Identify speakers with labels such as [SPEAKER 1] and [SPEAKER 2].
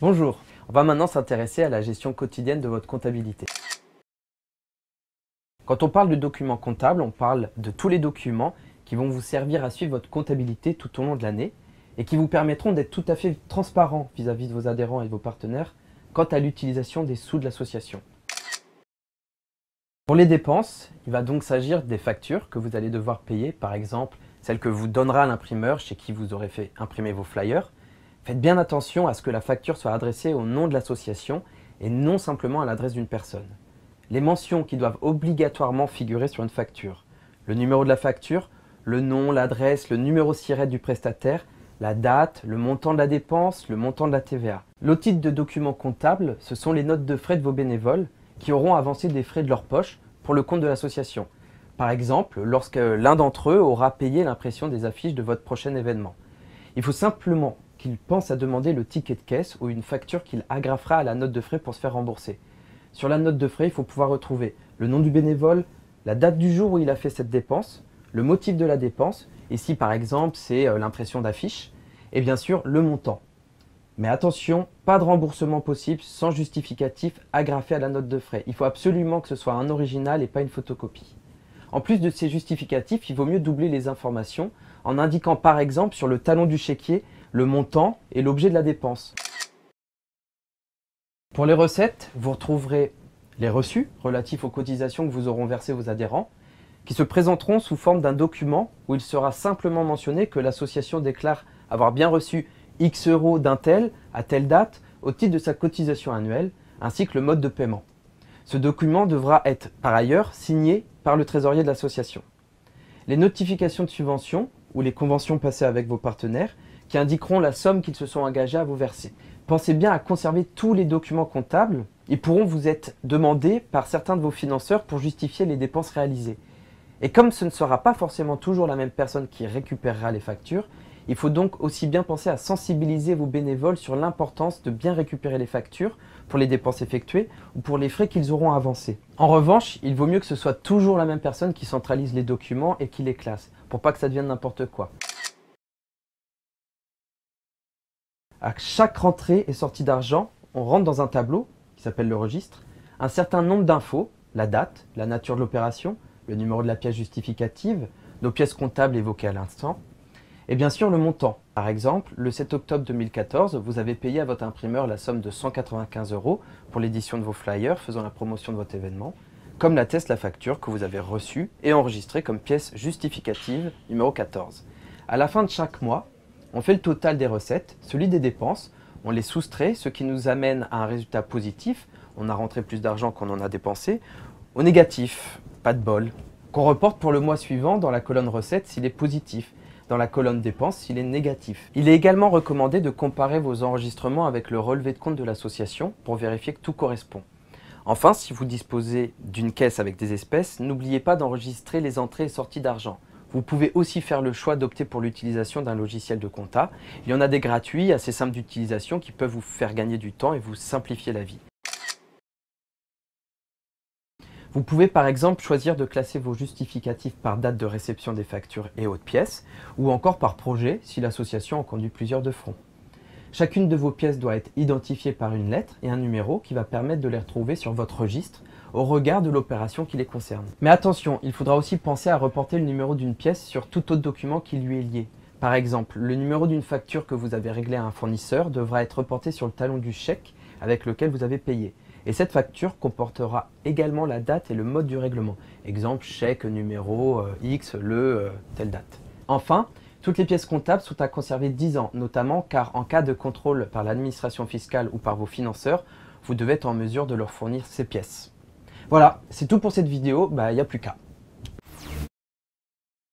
[SPEAKER 1] Bonjour, on va maintenant s'intéresser à la gestion quotidienne de votre comptabilité. Quand on parle de documents comptables, on parle de tous les documents qui vont vous servir à suivre votre comptabilité tout au long de l'année et qui vous permettront d'être tout à fait transparent vis-à-vis de vos adhérents et de vos partenaires quant à l'utilisation des sous de l'association. Pour les dépenses, il va donc s'agir des factures que vous allez devoir payer, par exemple celles que vous donnera l'imprimeur chez qui vous aurez fait imprimer vos flyers. Faites bien attention à ce que la facture soit adressée au nom de l'association et non simplement à l'adresse d'une personne. Les mentions qui doivent obligatoirement figurer sur une facture, le numéro de la facture, le nom, l'adresse, le numéro SIRET du prestataire, la date, le montant de la dépense, le montant de la TVA. L'autre type de documents comptables, ce sont les notes de frais de vos bénévoles qui auront avancé des frais de leur poche pour le compte de l'association. Par exemple, lorsque l'un d'entre eux aura payé l'impression des affiches de votre prochain événement. Il faut simplement qu'il pense à demander le ticket de caisse ou une facture qu'il agrafera à la note de frais pour se faire rembourser. Sur la note de frais, il faut pouvoir retrouver le nom du bénévole, la date du jour où il a fait cette dépense, le motif de la dépense, ici par exemple c'est l'impression d'affiches, et bien sûr le montant. Mais attention, pas de remboursement possible sans justificatif agrafé à la note de frais. Il faut absolument que ce soit un original et pas une photocopie. En plus de ces justificatifs, il vaut mieux doubler les informations en indiquant par exemple sur le talon du chéquier le montant et l'objet de la dépense. Pour les recettes, vous retrouverez les reçus relatifs aux cotisations que vous auront versées vos adhérents, qui se présenteront sous forme d'un document où il sera simplement mentionné que l'association déclare avoir bien reçu X euros d'un tel à telle date au titre de sa cotisation annuelle, ainsi que le mode de paiement. Ce document devra être par ailleurs signé par le trésorier de l'association. Les notifications de subvention ou les conventions passées avec vos partenaires qui indiqueront la somme qu'ils se sont engagés à vous verser. Pensez bien à conserver tous les documents comptables. Ils pourront vous être demandés par certains de vos financeurs pour justifier les dépenses réalisées. Et comme ce ne sera pas forcément toujours la même personne qui récupérera les factures, il faut donc aussi bien penser à sensibiliser vos bénévoles sur l'importance de bien récupérer les factures pour les dépenses effectuées ou pour les frais qu'ils auront avancés. En revanche, il vaut mieux que ce soit toujours la même personne qui centralise les documents et qui les classe, pour pas que ça devienne n'importe quoi. À chaque rentrée et sortie d'argent, on rentre dans un tableau qui s'appelle le registre, un certain nombre d'infos, la date, la nature de l'opération, le numéro de la pièce justificative, nos pièces comptables évoquées à l'instant, et bien sûr le montant. Par exemple, le 7 octobre 2014, vous avez payé à votre imprimeur la somme de 195 € pour l'édition de vos flyers faisant la promotion de votre événement, comme l'atteste la facture que vous avez reçue et enregistrée comme pièce justificative numéro 14. À la fin de chaque mois, on fait le total des recettes, celui des dépenses, on les soustrait, ce qui nous amène à un résultat positif, on a rentré plus d'argent qu'on en a dépensé, au négatif, pas de bol, qu'on reporte pour le mois suivant dans la colonne recettes s'il est positif, dans la colonne dépenses s'il est négatif. Il est également recommandé de comparer vos enregistrements avec le relevé de compte de l'association pour vérifier que tout correspond. Enfin, si vous disposez d'une caisse avec des espèces, n'oubliez pas d'enregistrer les entrées et sorties d'argent. Vous pouvez aussi faire le choix d'opter pour l'utilisation d'un logiciel de compta. Il y en a des gratuits, assez simples d'utilisation, qui peuvent vous faire gagner du temps et vous simplifier la vie. Vous pouvez par exemple choisir de classer vos justificatifs par date de réception des factures et autres pièces, ou encore par projet si l'association en conduit plusieurs de front. Chacune de vos pièces doit être identifiée par une lettre et un numéro qui va permettre de les retrouver sur votre registre au regard de l'opération qui les concerne. Mais attention, il faudra aussi penser à reporter le numéro d'une pièce sur tout autre document qui lui est lié. Par exemple, le numéro d'une facture que vous avez réglée à un fournisseur devra être reporté sur le talon du chèque avec lequel vous avez payé. Et cette facture comportera également la date et le mode du règlement. Exemple, chèque numéro X, telle date. Enfin, toutes les pièces comptables sont à conserver 10 ans, notamment car en cas de contrôle par l'administration fiscale ou par vos financeurs, vous devez être en mesure de leur fournir ces pièces. Voilà, c'est tout pour cette vidéo, il n'y a plus qu'à.